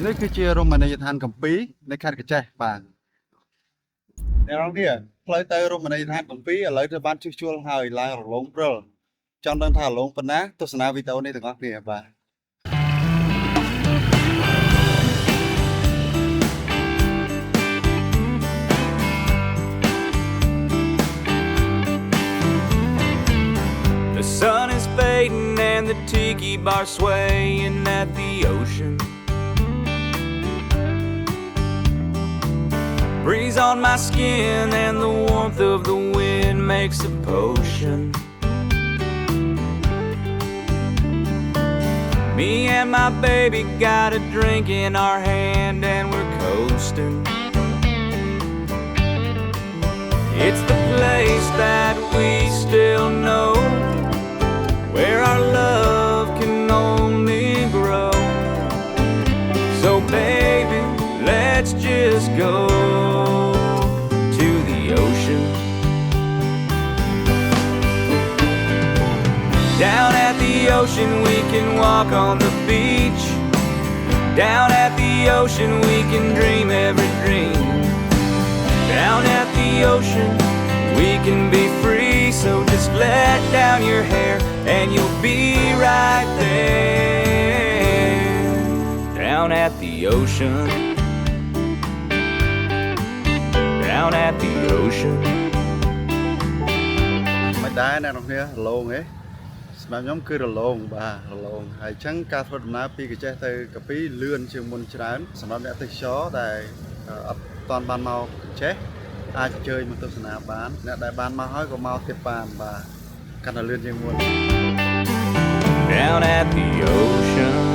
នេះគឺជារមណីយដ្ឋានកំពីនៅខេត្តកញ្ចេះបាទអ្នកនរគ្នាផ្លូវទៅរមណីយដ្ឋានកំពីឥឡូវទៅបានជួសជុលហើយឡើងរលងព្រិលចង់ដឹងថារលងប៉ុណ្ណាទស្សនាវីដេអូនេះទាំងអស់គ្នាបាទ The sun is fading and the tiki bar swaying at the ocean. Breeze on my skin and the warmth of the wind makes a potion. Me and my baby got a drink in our hand and we're coasting. It's the place that we still know, where our love can only grow. So baby, let's just go to the ocean. Down at the ocean we can walk on the beach. Down at the ocean we can dream every dream. Down at the ocean we can be free. So just let down your hair and you'll be right there. Down at the ocean. Down at the ocean. មិនដែរអ្នកនរគ្នារលងទេសម្រាប់ខ្ញុំគឺរលងបាទរលងហើយអញ្ចឹងការធ្វើដំណើរពីកញ្ចេះទៅកាពីលឿនជាងមុនច្រើនសម្រាប់អ្នកទេសចរដែលអត់តាន់បានមកកញ្ចេះអាចអញ្ជើញមកទស្សនាបានអ្នកដែលបានមកហើយក៏មកទៀតបានបាទកាន់តែលឿនជាងមុន Down at the ocean.